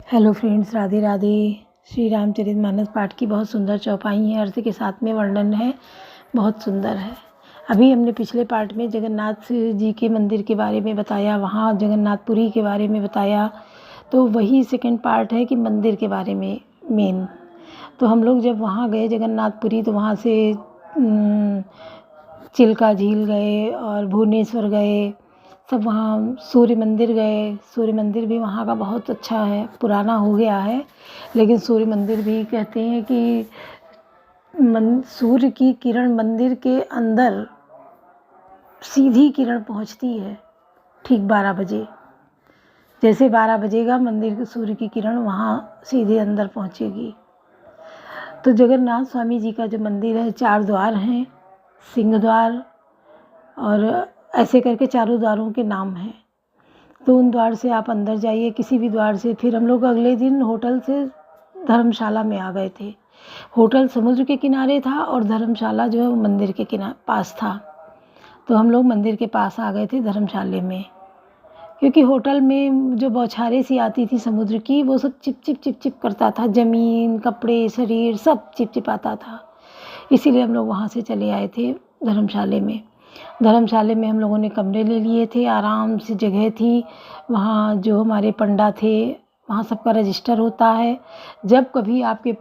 Hello friends, Radhe Radhe. Shri Ramcharitmanas पाठ की बहुत सुंदर चौपाई है, अर्थ के साथ में वर्णन है, बहुत सुंदर है। अभी हमने पिछले पार्ट में जगन्नाथ जी के मंदिर के बारे में बताया, वहाँ जगन्नाथपुरी के बारे में बताया। तो वही सेकंड पार्ट है कि मंदिर के बारे में मेन। तो हम लोग जब वहाँ गए जगन्नाथपुरी तो वहाँ से चिल्का झील गए और भुवनेश्वर गए, सब वहाँ सूर्य मंदिर गए। सूर्य मंदिर भी वहाँ का बहुत अच्छा है, पुराना हो गया है, लेकिन सूर्य मंदिर भी कहते हैं कि सूर्य की किरण मंदिर के अंदर सीधी किरण पहुँचती है ठीक 12 बजे। जैसे 12 बजेगा मंदिर के सूर्य की किरण वहाँ सीधे अंदर पहुँचेगी। तो जगन्नाथ स्वामी जी का जो मंदिर है, 4 द्वार हैं, सिंह द्वार और ऐसे करके चारों द्वारों के नाम हैं। तो उन द्वार से आप अंदर जाइए, किसी भी द्वार से। फिर हम लोग अगले दिन होटल से धर्मशाला में आ गए थे। होटल समुद्र के किनारे था और धर्मशाला जो है वो मंदिर के पास था। तो हम लोग मंदिर के पास आ गए थे धर्मशाले में, क्योंकि होटल में जो बौछारें सी आती थी समुद्र की, वो सब चिप चिप चिप चिप करता था, ज़मीन, कपड़े, शरीर सब चिपचिपाता था। इसीलिए हम लोग वहाँ से चले आए थे धर्मशाले में। धर्मशाले में हम लोगों ने कमरे ले लिए थे, आराम से जगह थी। वहाँ जो हमारे पंडा थे, वहाँ सबका रजिस्टर होता है। जब कभी आपके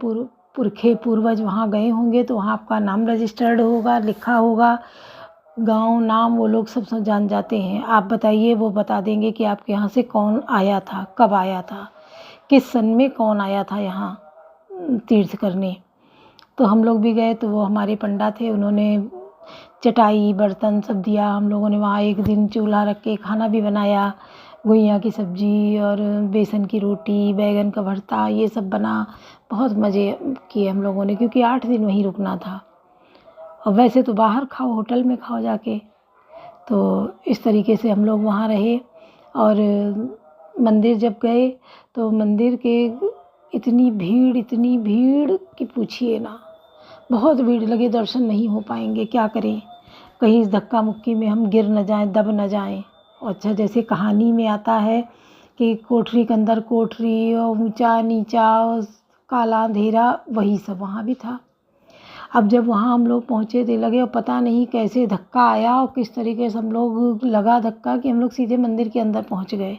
पूर्वज वहाँ गए होंगे तो वहाँ आपका नाम रजिस्टर्ड होगा, लिखा होगा। गांव नाम वो लोग सब जान जाते हैं। आप बताइए, वो बता देंगे कि आपके यहाँ से कौन आया था, कब आया था, किस सन में कौन आया था यहाँ तीर्थ करने। तो हम लोग भी गए तो वो हमारे पंडा थे, उन्होंने चटाई बर्तन सब दिया। हम लोगों ने वहाँ एक दिन चूल्हा रख के खाना भी बनाया, घुइयाँ की सब्ज़ी और बेसन की रोटी, बैगन का भरता, ये सब बना। बहुत मज़े किए हम लोगों ने, क्योंकि 8 दिन वहीं रुकना था। और वैसे तो बाहर खाओ, होटल में खाओ जाके। तो इस तरीके से हम लोग वहाँ रहे। और मंदिर जब गए तो मंदिर के इतनी भीड़ कि पूछिए ना, बहुत भीड़ लगे, दर्शन नहीं हो पाएंगे। क्या करें, कहीं इस धक्का मुक्की में हम गिर न जाएं, दब न जाएं। और अच्छा, जैसे कहानी में आता है कि कोठरी के अंदर कोठरी और ऊंचा नीचा और काला अंधेरा, वही सब वहाँ भी था। अब जब वहाँ हम लोग पहुँचे थे, लगे और पता नहीं कैसे धक्का आया और किस तरीके से हम लोग लगा धक्का कि हम लोग सीधे मंदिर के अंदर पहुँच गए।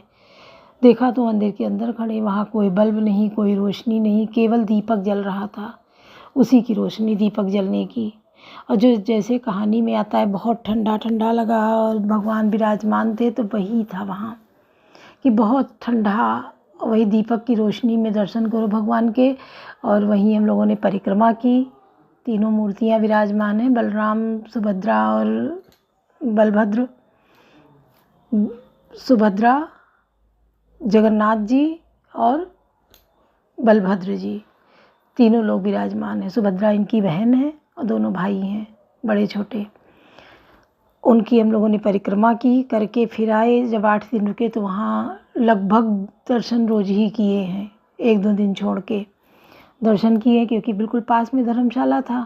देखा तो मंदिर के अंदर खड़े, वहाँ कोई बल्ब नहीं, कोई रोशनी नहीं, केवल दीपक जल रहा था, उसी की रोशनी दीपक जलने की। और जो जैसे कहानी में आता है, बहुत ठंडा ठंडा लगा और भगवान विराजमान थे, तो वही था वहाँ कि बहुत ठंडा, वही दीपक की रोशनी में दर्शन करो भगवान के। और वहीं हम लोगों ने परिक्रमा की। तीनों मूर्तियाँ विराजमान हैं, बलराम, सुभद्रा और बलभद्र, सुभद्रा, जगन्नाथ जी और बलभद्र जी, तीनों लोग विराजमान हैं। सुभद्रा इनकी बहन है और दोनों भाई हैं, बड़े छोटे। उनकी हम लोगों ने परिक्रमा की, करके फिर आए। जब 8 दिन रुके तो वहाँ लगभग दर्शन रोज ही किए हैं, 1-2 दिन छोड़ के दर्शन किए, क्योंकि बिल्कुल पास में धर्मशाला था।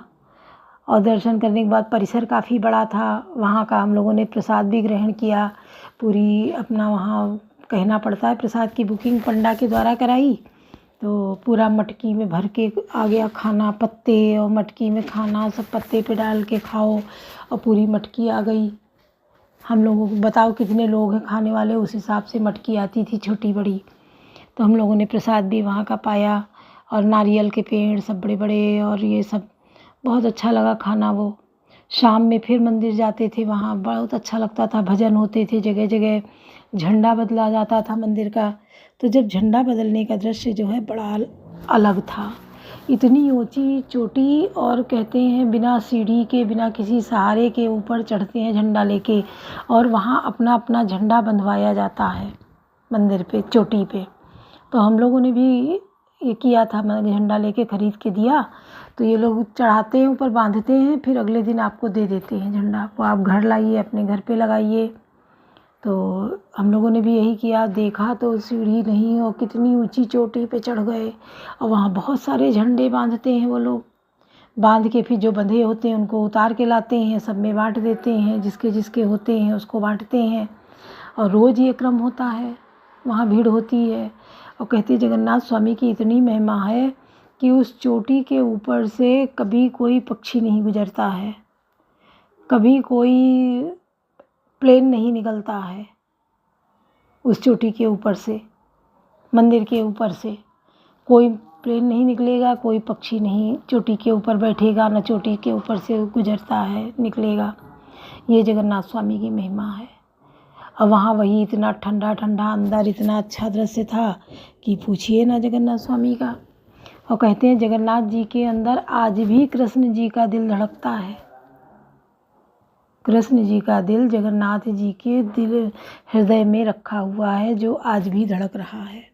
और दर्शन करने के बाद परिसर काफ़ी बड़ा था। वहाँ का हम लोगों ने प्रसाद भी ग्रहण किया। पूरी अपना वहाँ कहना पड़ता है, प्रसाद की बुकिंग पंडा के द्वारा कराई। तो पूरा मटकी में भर के आ गया खाना, पत्ते और मटकी में खाना, सब पत्ते पे डाल के खाओ, और पूरी मटकी आ गई। हम लोगों को बताओ कितने लोग हैं खाने वाले, उस हिसाब से मटकी आती थी, छोटी बड़ी। तो हम लोगों ने प्रसाद भी वहाँ का पाया, और नारियल के पेड़ सब बड़े बड़े, और ये सब बहुत अच्छा लगा खाना वो। शाम में फिर मंदिर जाते थे, वहाँ बहुत अच्छा लगता था, भजन होते थे जगह जगह, झंडा बदला जाता था मंदिर का। तो जब झंडा बदलने का दृश्य जो है बड़ा अलग था। इतनी ऊंची चोटी, और कहते हैं बिना सीढ़ी के, बिना किसी सहारे के ऊपर चढ़ते हैं झंडा लेके, और वहाँ अपना अपना झंडा बंधवाया जाता है मंदिर पे, चोटी पे। तो हम लोगों ने भी ये किया था, झंडा लेके खरीद के दिया। तो ये लोग चढ़ाते हैं, ऊपर बांधते हैं, फिर अगले दिन आपको दे देते हैं झंडा, वो आप घर लाइए, अपने घर पे लगाइए। तो हम लोगों ने भी यही किया। देखा तो सीढ़ी नहीं, और कितनी ऊंची चोटी पे चढ़ गए, और वहाँ बहुत सारे झंडे बांधते हैं वो लोग। बांध के फिर जो बंधे होते हैं उनको उतार के लाते हैं, सब में बांट देते हैं, जिसके जिसके होते हैं उसको बांटते हैं। और रोज़ ये क्रम होता है, वहाँ भीड़ होती है। और कहते जगन्नाथ स्वामी की इतनी महिमा है कि उस चोटी के ऊपर से कभी कोई पक्षी नहीं गुजरता है, कभी कोई प्लेन नहीं निकलता है उस चोटी के ऊपर से, मंदिर के ऊपर से कोई प्लेन नहीं निकलेगा, कोई पक्षी नहीं चोटी के ऊपर बैठेगा, न चोटी के ऊपर से गुजरता है निकलेगा। ये जगन्नाथ स्वामी की महिमा है। और वहाँ वही इतना ठंडा ठंडा, अंदर इतना अच्छा दृश्य था कि पूछिए ना जगन्नाथ स्वामी का। और कहते हैं जगन्नाथ जी के अंदर आज भी कृष्ण जी का दिल धड़कता है। कृष्ण जी का दिल जगन्नाथ जी के दिल हृदय में रखा हुआ है, जो आज भी धड़क रहा है।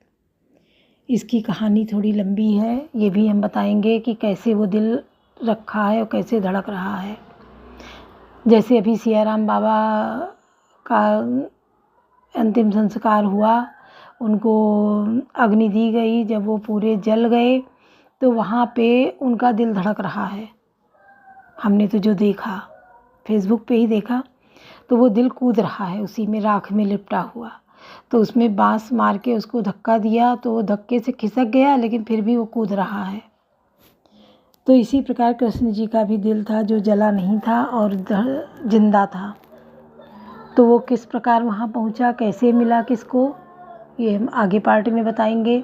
इसकी कहानी थोड़ी लंबी है, ये भी हम बताएंगे कि कैसे वो दिल रखा है और कैसे धड़क रहा है। जैसे अभी सियाराम बाबा का अंतिम संस्कार हुआ, उनको अग्नि दी गई, जब वो पूरे जल गए तो वहाँ पे उनका दिल धड़क रहा है। हमने तो जो देखा, फेसबुक पे ही देखा, तो वो दिल कूद रहा है उसी में, राख में लिपटा हुआ। तो उसमें बांस मार के उसको धक्का दिया तो वो धक्के से खिसक गया, लेकिन फिर भी वो कूद रहा है। तो इसी प्रकार कृष्ण जी का भी दिल था जो जला नहीं था और जिंदा था। तो वो किस प्रकार वहाँ पहुँचा, कैसे मिला किसको, ये हम आगे पार्ट में बताएंगे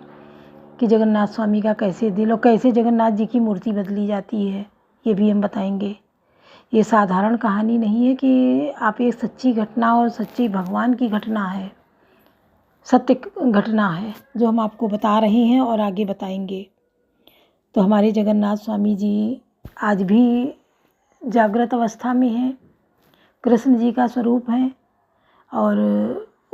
कि जगन्नाथ स्वामी का कैसे दिल और कैसे जगन्नाथ जी की मूर्ति बदली जाती है, ये भी हम बताएंगे। ये साधारण कहानी नहीं है कि आप एक सच्ची घटना और सच्ची भगवान की घटना है, सत्य घटना है जो हम आपको बता रहे हैं और आगे बताएंगे। तो हमारे जगन्नाथ स्वामी जी आज भी जागृत अवस्था में हैं, कृष्ण जी का स्वरूप हैं। और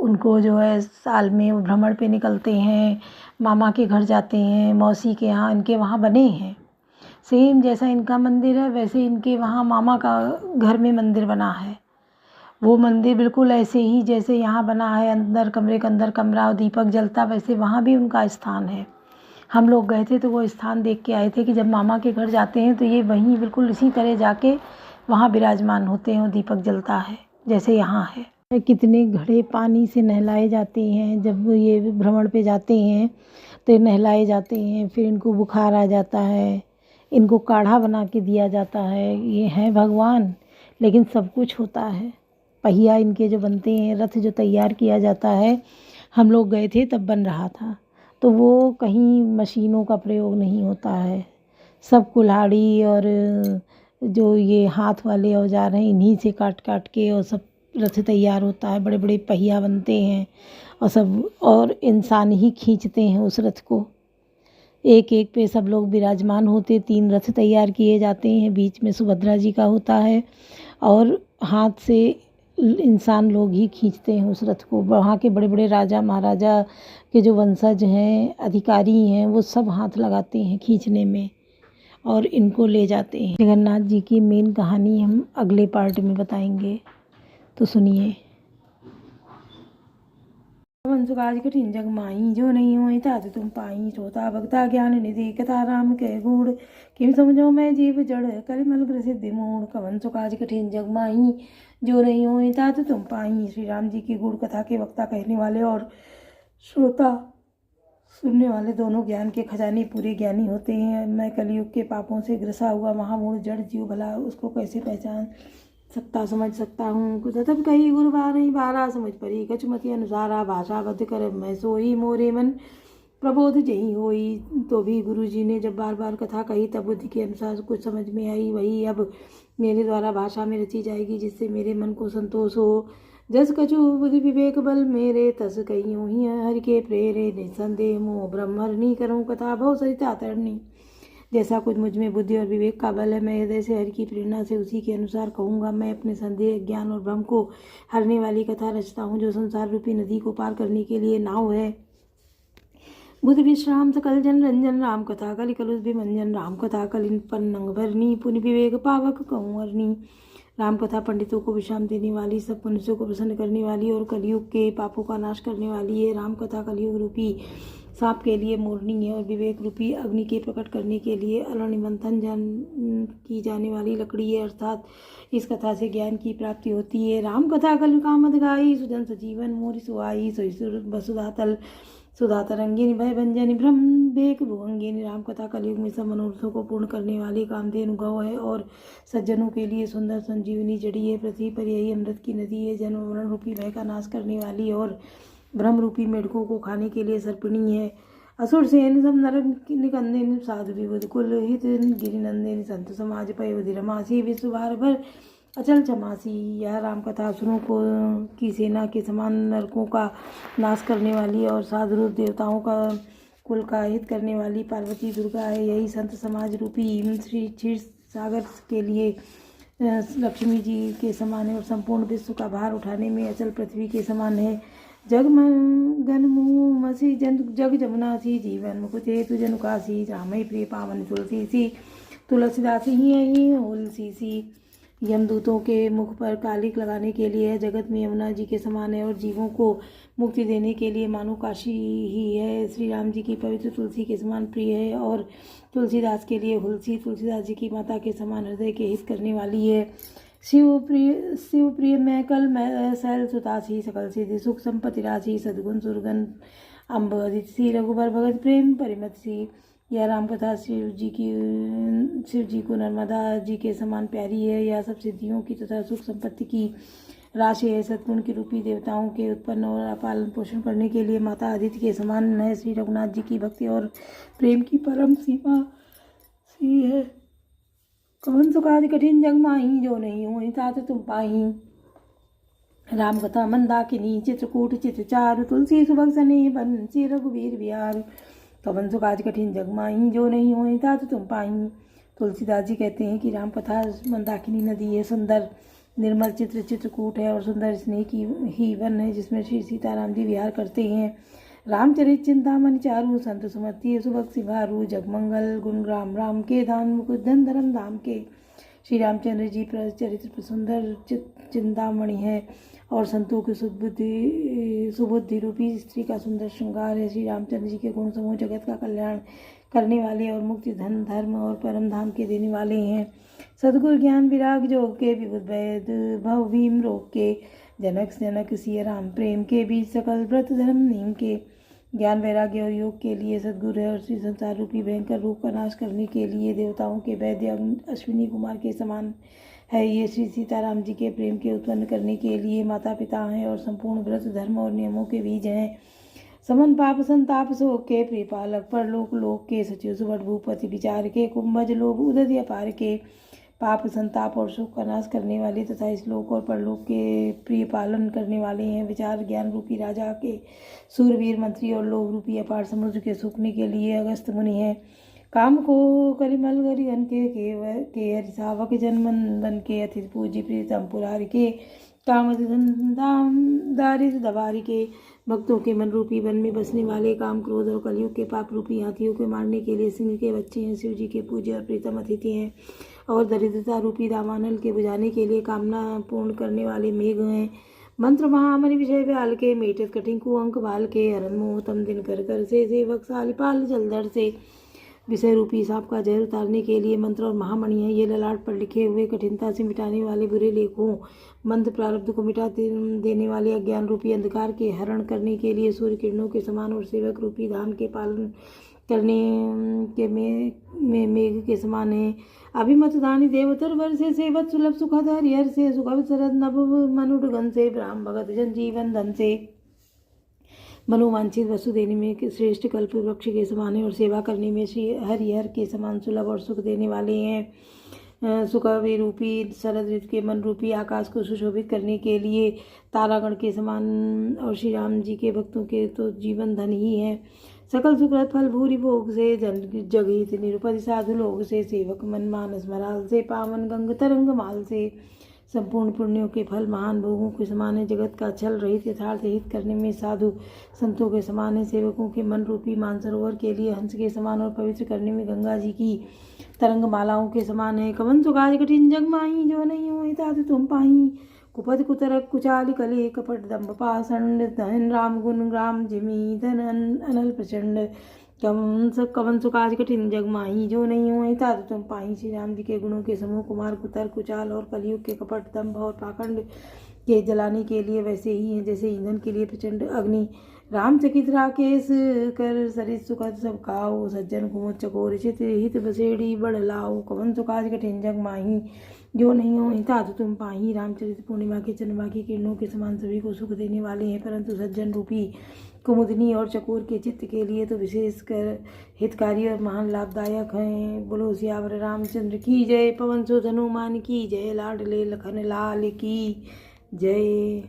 उनको जो है साल में वो भ्रमण पे निकलते हैं, मामा के घर जाते हैं, मौसी के यहाँ, इनके वहाँ बने हैं सेम जैसा इनका मंदिर है वैसे इनके वहाँ मामा का घर में मंदिर बना है। वो मंदिर बिल्कुल ऐसे ही जैसे यहाँ बना है, अंदर कमरे के अंदर कमरा और दीपक जलता, वैसे वहाँ भी उनका स्थान है। हम लोग गए थे तो वो स्थान देख के आए थे कि जब मामा के घर जाते हैं तो ये वहीं बिल्कुल इसी तरह जाके वहाँ विराजमान होते हैं और दीपक जलता है जैसे यहाँ है। कितने घड़े पानी से नहलाए जाते हैं, जब ये भ्रमण पे जाते हैं तो नहलाए जाते हैं, फिर इनको बुखार आ जाता है, इनको काढ़ा बना के दिया जाता है। ये हैं भगवान, लेकिन सब कुछ होता है। पहिया इनके जो बनते हैं, रथ जो तैयार किया जाता है, हम लोग गए थे तब बन रहा था, तो वो कहीं मशीनों का प्रयोग नहीं होता है। सब कुल्हाड़ी और जो ये हाथ वाले औजार हैं, इन्हीं से काट काट के और सब रथ तैयार होता है। बड़े बड़े पहिया बनते हैं और सब, और इंसान ही खींचते हैं उस रथ को। एक एक पे सब लोग विराजमान होते, 3 रथ तैयार किए जाते हैं, बीच में सुभद्रा जी का होता है और हाथ से इंसान लोग ही खींचते हैं उस रथ को। वहाँ के बड़े बड़े राजा महाराजा के जो वंशज हैं, अधिकारी हैं, वो सब हाथ लगाते हैं खींचने में और इनको ले जाते हैं। जगन्नाथ जी की मेन कहानी हम अगले पार्ट में बताएंगे, तो सुनिए। सुकाज कठिन जग माई, जो नहीं होई तात तुम पाई, श्रोता भक्ता ज्ञान निधि कथा राम के गुण, किम समझो मैं जीव जड़ कलिमल प्रसिद्धि मूढ़। कवन सुकाज कठिन जग माई, जो नहीं होई तात तुम पाई। श्री राम जी की गुण कथा के वक्ता कहने वाले और श्रोता सुनने वाले दोनों ज्ञान के खजाने पूरे ज्ञानी होते हैं। मैं कलयुग के पापों से ग्रसा हुआ महामूढ़ जड़ जीव भला उसको कैसे पहचान सकता समझ सकता हूँ। तब कही गुरु बारही बारा, समझ परी कचुमति अनुसारा, भाषा बद्ध कर मैं सोई, मोरे मन प्रबोध जही होई। तो भी गुरु जी ने जब बार बार कथा कही तब बुद्धि के अनुसार कुछ समझ में आई, वही अब मेरे द्वारा भाषा में रची जाएगी, जिससे मेरे मन को संतोष हो। जस कछु बुद्धि विवेक बल मेरे, तस कहीं ही हरि के प्रेरे। निसंदेह मोह ब्रह्मरणी करूँ कथा भव सरिता तरणी। जैसा कुछ मुझ में बुद्धि और विवेक का बल है, मैं हृदय से हरि की प्रेरणा से उसी के अनुसार कहूँगा। मैं अपने संदेह ज्ञान और भ्रम को हरने वाली कथा रचता हूँ, जो संसार रूपी नदी को पार करने के लिए नाव है। बुध विश्राम सकल जन रंजन, राम कथा कलि कलुष विमंजन। राम कथा कलिन पन्नंग भरनी, पुण्य विवेक पावक कहूँ हरनी। राम कथा पंडितों को विश्राम देने वाली, सब मनुष्यों को प्रसन्न करने वाली और कलयुग के पापों का नाश करने वाली है। राम कथा कलयुग रूपी सांप के लिए मोरनी है और विवेक रूपी अग्नि के प्रकट करने के लिए अरणिमंथन की जाने वाली लकड़ी है, अर्थात इस कथा से ज्ञान की प्राप्ति होती है। राम कथा कल कामद गाई, सुजन सजीवन मोरि सुहाई। सोई वसुधा तल सुधा तरंगिनी भय भंजनी ब्रह्म बेक भुवंगिनी। राम कथा कलयुग में सब मनोरथों को पूर्ण करने वाली कामधेनु गौ है और सज्जनों के लिए सुंदर संजीवनी जड़ी है। पृथ्वी पर यही अमृत की नदी है। जन्म मरण रूपी भय का नाश करने वाली और ब्रह्म रूपी मेढकों को खाने के लिए सर्पिणी है। असुर सेन सब नरक निकंदन साधु विबुध कुल हित गिरिनंदिनी संत समाज पय रमासी विश्व भार भर अचल चमासी। यह राम कथा असुरों को की सेना के समान नरकों का नाश करने वाली और साधु देवताओं का कुल का हित करने वाली पार्वती दुर्गा है। यही संत समाज रूपी श्री क्षीर सागर के लिए लक्ष्मी जी के समान है और संपूर्ण विश्व का भार उठाने में अचल पृथ्वी के समान है। जग गन मुँह मसी जग जमुनासी जीवन मुकुते तु जनुकासी। रामई प्रिय पावन तुलसी सी तुलसीदासी ही होलसी सी। यमदूतों के मुख पर कालिक लगाने के लिए जगत में यमुना जी के समान है और जीवों को मुक्ति देने के लिए मानो काशी ही है। श्री राम जी की पवित्र तुलसी के समान प्रिय है और तुलसीदास के लिए हुलसी तुलसीदास जी की माता के समान हृदय के हित करने वाली है। शिव प्रिय मैं कल मैं शैल सुतासी सकल सिद्धि सुख संपत्ति राशि सद्गुण सुरगन अम्ब अदिति रघुबर भगत प्रेम परिमत सी। यह राम कथा शिव जी को नर्मदा जी के समान प्यारी है। यह सब सिद्धियों की तथा सुख संपत्ति की राशि है। सद्गुण की रूपी देवताओं के उत्पन्न और पालन पोषण करने के लिए माता अदिति के समान है। श्री रघुनाथ जी की भक्ति और प्रेम की परम सीमा सी है। कवन सुखादि कठिन जग माही जो नहीं हो तात तुम पाही। राम कथा मंदाकिनी चित्रकूट चित्रचारु तुलसी सुभग सने बंसी रघुवीर बिहार। कवन सुखादि कठिन जग माही जो नहीं हो तात तुम पाही। तुलसीदास जी कहते हैं कि राम कथा मंदाकिनी नदी है, सुंदर निर्मल चित्रकूट है और सुंदर स्नेह की ही वन है जिसमें श्री सीताराम जी विहार करते हैं। रामचरित चिंतामणि चारु संत सुमति सुभग सिंहारू। जगमंगल गुण राम राम के धाम मुकुट धन धर्म धाम के। श्री रामचंद्र जी चरित्र सुंदर चिंतामणि है और संतों की सुबुद्धि रूपी स्त्री का सुंदर श्रृंगार है। श्री रामचंद्र जी के गुण समूह जगत का कल्याण करने वाले और मुक्ति धन धर्म और परम धाम के देने वाले हैं। सद्गुरु ज्ञान विराग जोग के विबुध वैद भव भीम रोग के। जनक सिय राम प्रेम के बीच सकल व्रत धर्म नीम के। ज्ञान वैराग्य और योग के लिए सद्गुरु है और श्री संसार रूपी भयंकर रूप का नाश करने के लिए देवताओं के वैद्य अश्विनी कुमार के समान है। ये श्री सीताराम जी के प्रेम के उत्पन्न करने के लिए माता पिता हैं और संपूर्ण व्रत धर्म और नियमों के बीज हैं। समन पाप संताप शोक के प्रियपालक परलोक लोक के सचिव सुबट भूपति विचार के कुंभज लोभ उदय अपार के। पाप संताप और सुख का नाश करने वाले तथा इस लोक और परलोक के प्रिय पालन करने वाले हैं। विचार ज्ञान रूपी राजा के सूरवीर मंत्री और लोभ रूपी अपार समुद्र के सूखने के लिए अगस्त मुनि है। काम को कलिमल गरिगन के हरिसावक जनमंदन के अतिथि पूज्य प्रीतम पुरारी के। काम दारिद्र दबारी के। भक्तों के मन रूपी वन में बसने वाले काम क्रोध और कलयुग के पाप रूपी हाथियों को मारने के लिए सिंह के बच्चे हैं। शिव जी के पूज्य और प्रीतम अतिथि हैं और दरिद्रता रूपी दावानल के बुझाने के लिए कामना पूर्ण करने वाले मेघ हैं। मंत्र महामणि विषय व्याल के मेटत कठिन कुअंक बाल के। हरन मोहतम दिन कर से सेवक सालिपाल जलधर से। विषय रूपी सांप का जहर उतारने के लिए मंत्र और महामणि है। ये ललाट पर लिखे हुए कठिनता से मिटाने वाले बुरे लेखों मंत्र प्रारब्ध को मिटा देने वाले अज्ञान रूपी अंधकार के हरण करने के लिए सूर्य किरणों के समान और सेवक रूपी धान के पालन करने के में मेघ के समान है। अभिमत दानी देवतर वर्षे सेवत सुलभ सुखद हरिहर से। सुखद सरद नभ मनुट गण से। ब्राह्म भगत जन जीवन धन से। मनोवांछित वस्तु देने में श्रेष्ठ कल्प वृक्ष के समान है और सेवा करने में श्री हरिहर के समान सुलभ और सुख देने वाले हैं। सुखवे रूपी शरद ऋतु के मन रूपी आकाश को सुशोभित करने के लिए तारागण के समान और श्री राम जी के भक्तों के तो जीवन धन ही है। सकल सुकृत फल भूरि भोग से। जगहित निरुपति साधु लोग से। सेवक मन मानस मराल से। पावन गंग तरंग माल से। संपूर्ण पुण्यों के फल महान भोगों के समान है। जगत का छल रहित यथार्थ हित करने में साधु संतों के समान है। सेवकों के मन रूपी मानसरोवर के लिए हंस के समान और पवित्र करने में गंगा जी की तरंग मालाओं के समान है। कवन सुखादि कठिन जग माही जो नहीं हो तात तुम पाही। कुपद कुतरक कुचाल कले कपट दम्भ पाषंड। धन राम गुण ग्राम जिमी धन अनल प्रचंड। कवन सुखादि कठिन जग माही जो नहीं हो तात तुम पाही। श्री राम जी के गुणों के समूह कुमार कुतर कुचाल और कलयुग के कपट दम्भ और पाखंड के जलाने के लिए वैसे ही हैं जैसे ईंधन के लिए प्रचंड अग्नि राम चकित राकेश कर सरित सुखद सब काऊ, सज्जन कुमुद चकोर चित हित बसेड़ी बड़ लाऊ, कवन सुकाज कठिन जग माही, जो नहीं हो हिता तो तुम पाही। रामचरित पूर्णिमा के चंद्रमा की किरणों के समान सभी को सुख देने वाले हैं, परंतु सज्जन रूपी कुमुदनी और चकोर के चित्त के लिए तो विशेषकर हितकारी और महान लाभदायक हैं। बोलो सियावर रामचंद्र की जय, पवन सुत हनुमान की जय, लाडले लखन लाल की जय।